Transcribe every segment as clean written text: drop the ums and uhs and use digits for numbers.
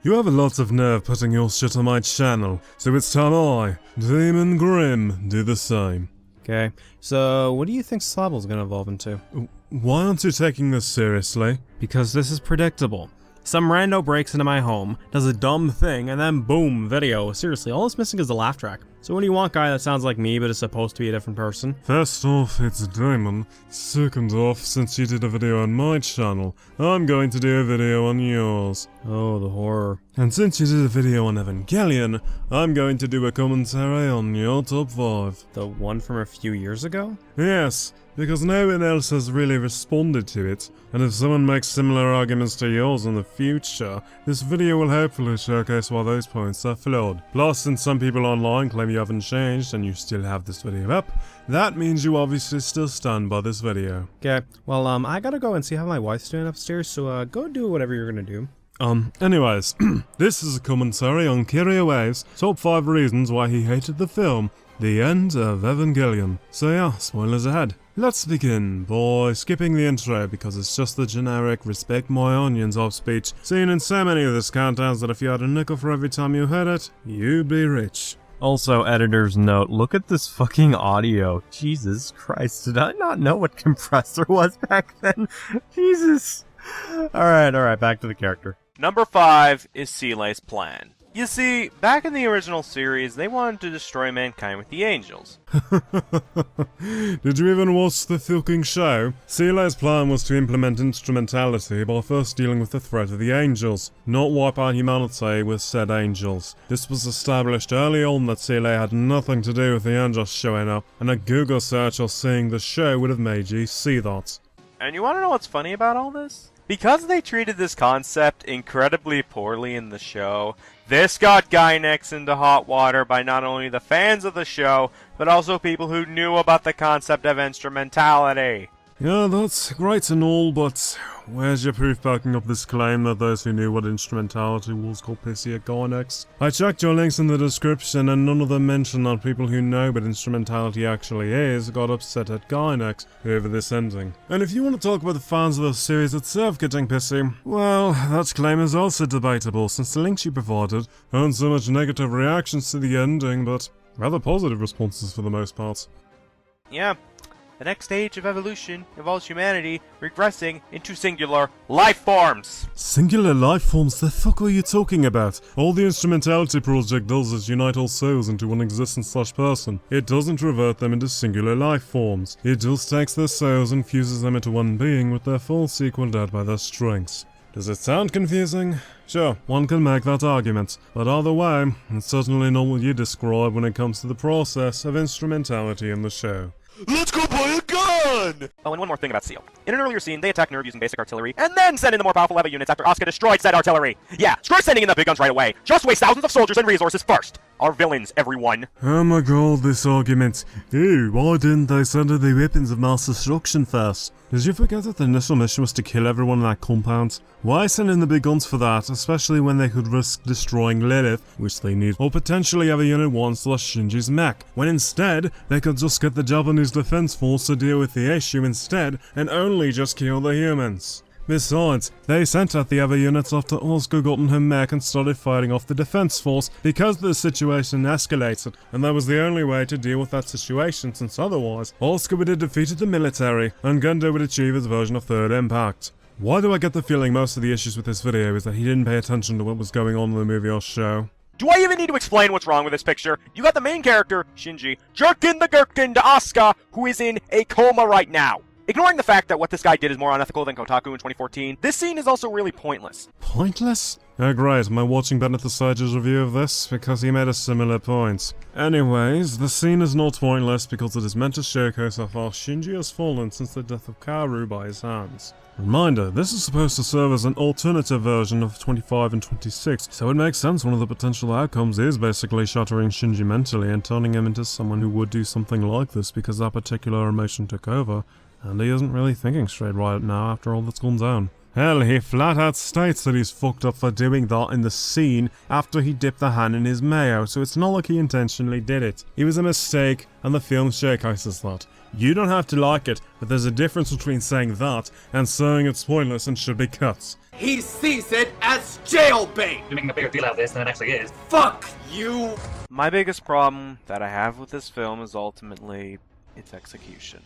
You have a lot of nerve putting your shit on my channel, so it's time I, Demon Grimm, do the same. Okay, so what do you think Slobble's gonna evolve into? Why aren't you taking this seriously? Because this is predictable. Some rando breaks into my home, does a dumb thing, and then boom, video. Seriously, all it's missing is the laugh track. So what do you want, guy that sounds like me but is supposed to be a different person? First off, it's Damon. Second off, since you did a video on my channel, I'm going to do a video on yours. Oh, the horror. And since you did a video on Evangelion, I'm going to do a commentary on your top 5. The one from a few years ago? Yes, because no one else has really responded to it, and if someone makes similar arguments to yours in the future, this video will hopefully showcase why those points are flawed. Plus, since some people online claim you haven't changed and you still have this video up, that means you obviously still stand by this video. Okay, well, I gotta go and see how my wife's doing upstairs, so go do whatever you're gonna do. Anyways, this is a commentary on Kiryu-Wave's top 5 reasons why he hated the film, The End of Evangelion. So yeah, spoilers ahead. Let's begin by skipping the intro because it's just the generic respect my onions off speech seen in so many of these countdowns that if you had a nickel for every time you heard it, you'd be rich. Also, editor's note, look at this fucking audio. Jesus Christ, did I not know what compressor was back then? Jesus. Alright, back to the character. Number 5 is Seelay's plan. You see, back in the original series, they wanted to destroy mankind with the angels. Did you even watch the fucking show? Seelay's plan was to implement Instrumentality by first dealing with the threat of the angels, not wipe out humanity with said angels. This was established early on that Seelay had nothing to do with the angels showing up, and a Google search or seeing the show would have made you see that. And you want to know what's funny about all this? Because they treated this concept incredibly poorly in the show, this got Gynex into hot water by not only the fans of the show, but also people who knew about the concept of instrumentality. Yeah, that's great and all, but where's your proof backing up this claim that those who knew what instrumentality was called pissy at Gynex? I checked your links in the description and none of them mention that people who know what instrumentality actually is got upset at Gynex over this ending. And if you want to talk about the fans of the series itself getting pissy, well, that claim is also debatable since the links you provided earned so much negative reactions to the ending, but rather positive responses for the most part. Yeah. The next stage of evolution involves humanity regressing into singular life forms. Singular life forms? The fuck are you talking about? All the Instrumentality project does is unite all souls into one existence/person. It doesn't revert them into singular life forms. It just takes their souls and fuses them into one being with their false equal out by their strengths. Does it sound confusing? Sure, one can make that argument, but either way, it's certainly not what you describe when it comes to the process of instrumentality in the show. Let's go buy a gun! Oh, and one more thing about Seal. In an earlier scene, they attacked Nerve using basic artillery, and then sent in the more powerful Leva units after Asuka destroyed said artillery. Yeah, screw sending in the big guns right away. Just waste thousands of soldiers and resources first. Our villains, everyone. Oh my god, this argument. Ew, why didn't they send in the weapons of mass destruction first? Did you forget that the initial mission was to kill everyone in that compound? Why send in the big guns for that, especially when they could risk destroying Lilith, which they need, or potentially have a Unit 1/Shinji's mech, when instead, they could just get the Japanese Defense Force to deal with the issue instead, and only just kill the humans. Besides, they sent out the other units after Asuka got in her mech and started fighting off the defense force because the situation escalated, and that was the only way to deal with that situation since otherwise, Asuka would have defeated the military, and Gendo would achieve his version of Third Impact. Why do I get the feeling most of the issues with this video is that he didn't pay attention to what was going on in the movie or show? Do I even need to explain what's wrong with this picture? You got the main character, Shinji, jerking the gherkin to Asuka, who is in a coma right now. Ignoring the fact that what this guy did is more unethical than Kotaku in 2014, this scene is also really pointless. Pointless? Oh great, am I watching Benedict Sage's review of this? Because he made a similar point. Anyways, the scene is not pointless because it is meant to showcase how far Shinji has fallen since the death of Kaoru by his hands. Reminder, this is supposed to serve as an alternative version of 25 and 26, so it makes sense one of the potential outcomes is basically shattering Shinji mentally and turning him into someone who would do something like this because that particular emotion took over. And he isn't really thinking straight right now after all that's gone down. Hell, he flat out states that he's fucked up for doing that in the scene after he dipped the hand in his mayo, so it's not like he intentionally did it. It was a mistake, and the film showcases that. You don't have to like it, but there's a difference between saying that and saying it's pointless and should be cut. He sees it as jailbait! You're making a bigger deal out of this than it actually is. Fuck you! My biggest problem that I have with this film is ultimately its execution.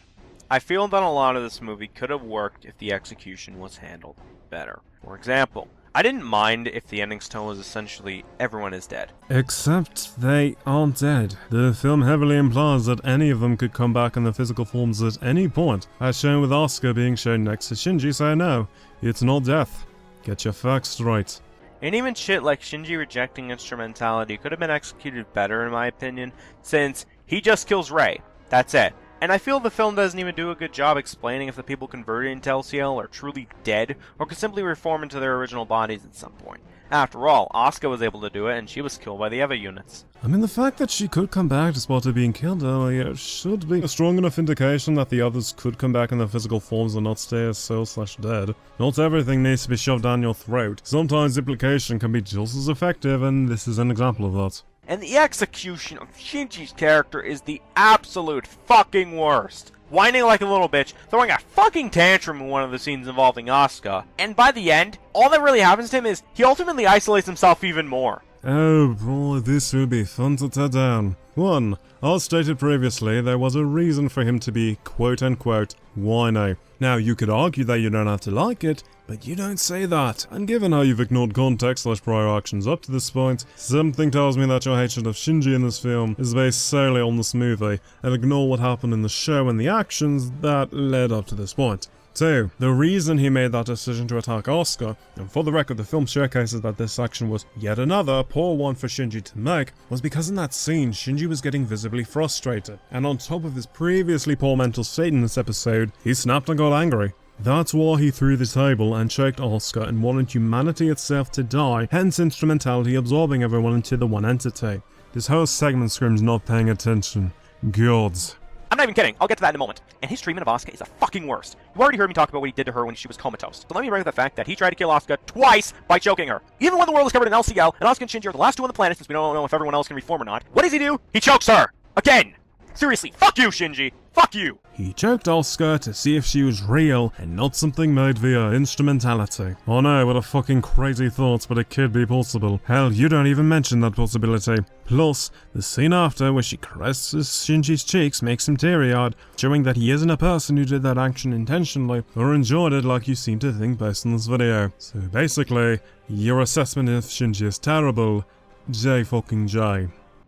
I feel that a lot of this movie could have worked if the execution was handled better. For example, I didn't mind if the ending's tone was essentially everyone is dead. Except they aren't dead. The film heavily implies that any of them could come back in their physical forms at any point, as shown with Asuka being shown next to Shinji, so no, it's not death. Get your facts straight. And even shit like Shinji rejecting Instrumentality could have been executed better in my opinion, since he just kills Rei. That's it. And I feel the film doesn't even do a good job explaining if the people converted into LCL are truly dead, or could simply reform into their original bodies at some point. After all, Asuka was able to do it, and she was killed by the EVA units. I mean, the fact that she could come back despite her being killed earlier should be a strong enough indication that the others could come back in their physical forms and not stay as soul/dead. Not everything needs to be shoved down your throat. Sometimes implication can be just as effective, and this is an example of that. And the execution of Shinji's character is the absolute fucking worst. Whining like a little bitch, throwing a fucking tantrum in one of the scenes involving Asuka. And by the end, all that really happens to him is he ultimately isolates himself even more. Oh boy, this will be fun to tear down. 1. As stated previously, there was a reason for him to be quote-unquote whiny. Now, you could argue that you don't have to like it, but you don't say that. And given how you've ignored context/prior actions up to this point, something tells me that your hatred of Shinji in this film is based solely on this movie, and ignore what happened in the show and the actions that led up to this point. 2. The reason he made that decision to attack Asuka, and for the record the film showcases that this action was yet another poor one for Shinji to make, was because in that scene Shinji was getting visibly frustrated, and on top of his previously poor mental state in this episode, he snapped and got angry. That's why he threw the table and choked Asuka and wanted humanity itself to die, hence Instrumentality absorbing everyone into the one entity. This whole segment screams not paying attention. Gods. I'm not even kidding, I'll get to that in a moment. And his treatment of Asuka is the fucking worst. You already heard me talk about what he did to her when she was comatose. So let me bring up the fact that he tried to kill Asuka twice by choking her. Even when the world is covered in LCL, and Asuka and Shinji are the last two on the planet since we don't know if everyone else can reform or not, what does he do? He chokes her! Again! Seriously, fuck you, Shinji! Fuck you! He choked Asuka to see if she was real and not something made via instrumentality. Oh no, what a fucking crazy thought, but it could be possible. Hell, you don't even mention that possibility. Plus, the scene after where she caresses Shinji's cheeks makes him teary-eyed, showing that he isn't a person who did that action intentionally or enjoyed it like you seem to think based on this video. So basically, your assessment of Shinji is terrible. J.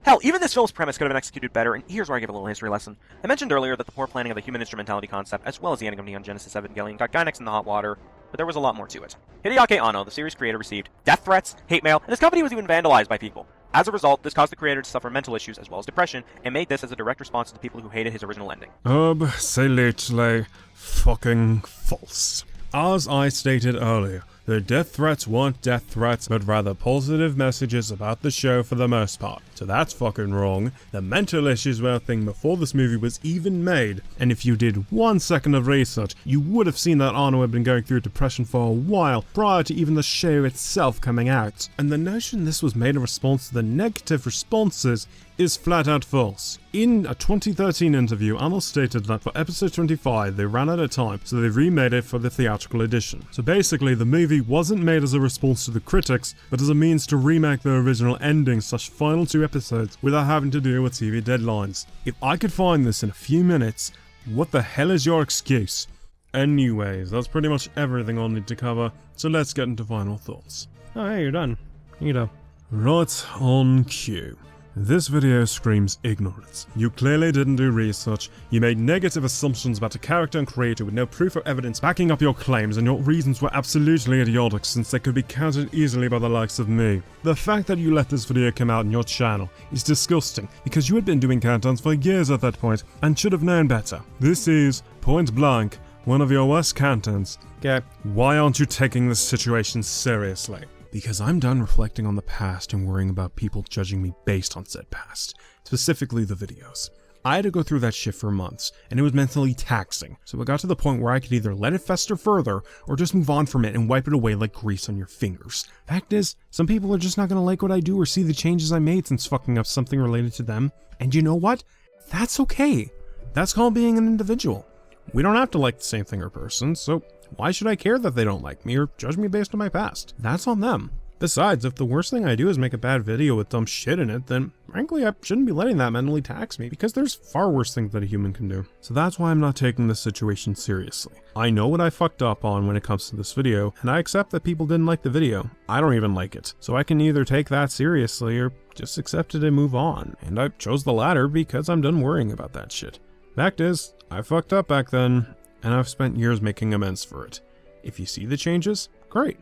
Hell, even this film's premise could have been executed better, and here's where I give a little history lesson. I mentioned earlier that the poor planning of the human instrumentality concept, as well as the ending of Neon Genesis Evangelion, got Gainax in the hot water, but there was a lot more to it. Hideaki Anno, the series creator, received death threats, hate mail, and his company was even vandalized by people. As a result, this caused the creator to suffer mental issues as well as depression, and made this as a direct response to the people who hated his original ending. Absolutely fucking false. As I stated earlier, the death threats weren't death threats, but rather positive messages about the show for the most part. So that's fucking wrong. The mental issues were a thing before this movie was even made, and if you did 1 second of research, you would have seen that Anno had been going through depression for a while, prior to even the show itself coming out. And the notion this was made in response to the negative responses is flat out false. In a 2013 interview, Anno stated that for episode 25 they ran out of time, so they remade it for the theatrical edition. So basically, the movie wasn't made as a response to the critics, but as a means to remake the original ending/final 2 episodes without having to deal with TV deadlines. If I could find this in a few minutes, what the hell is your excuse? Anyways, that's pretty much everything I'll need to cover, so let's get into final thoughts. Oh, hey, you're done. You go. Right on cue. This video screams ignorance. You clearly didn't do research, you made negative assumptions about a character and creator with no proof or evidence backing up your claims, and your reasons were absolutely idiotic since they could be countered easily by the likes of me. The fact that you let this video come out on your channel is disgusting, because you had been doing countdowns for years at that point, and should have known better. This is, point blank, one of your worst countdowns. Okay. Why aren't you taking this situation seriously? Because I'm done reflecting on the past and worrying about people judging me based on said past, specifically the videos. I had to go through that shit for months, and it was mentally taxing, so it got to the point where I could either let it fester further, or just move on from it and wipe it away like grease on your fingers. Fact is, some people are just not gonna like what I do or see the changes I made since fucking up something related to them, and you know what? That's okay. That's called being an individual. We don't have to like the same thing or person, so why should I care that they don't like me or judge me based on my past? That's on them. Besides, if the worst thing I do is make a bad video with dumb shit in it, then frankly I shouldn't be letting that mentally tax me, because there's far worse things that a human can do. So that's why I'm not taking this situation seriously. I know what I fucked up on when it comes to this video, and I accept that people didn't like the video. I don't even like it. So I can either take that seriously or just accept it and move on. And I chose the latter because I'm done worrying about that shit. Fact is, I fucked up back then, and I've spent years making amends for it. If you see the changes, great.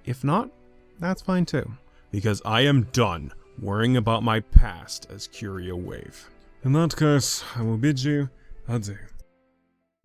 If not, that's fine too, because I am done worrying about my past as Curio Wave. In that case, I will bid you adieu.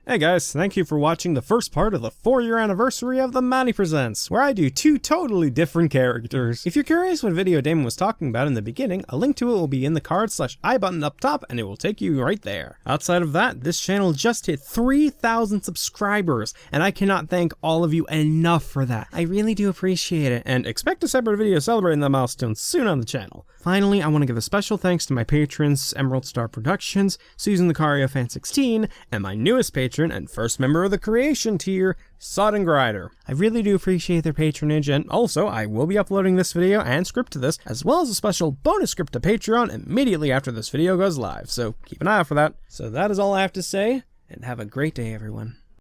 Hey guys, thank you for watching the first part of the 4-year anniversary of the Mounty Presents, where I do 2 totally different characters. If you're curious what video Damon was talking about in the beginning, a link to it will be in the card/I button up top, and it will take you right there. Outside of that, this channel just hit 3,000 subscribers, and I cannot thank all of you enough for that. I really do appreciate it, and expect a separate video celebrating that milestone soon on the channel. Finally, I want to give a special thanks to my patrons, Emerald Star Productions, Susan Lucario Fan 16, and my newest patron and first member of the creation tier, Sodden Grider. I really do appreciate their patronage, and also I will be uploading this video and script to this, as well as a special bonus script to Patreon immediately after this video goes live, so keep an eye out for that. So that is all I have to say, and have a great day everyone.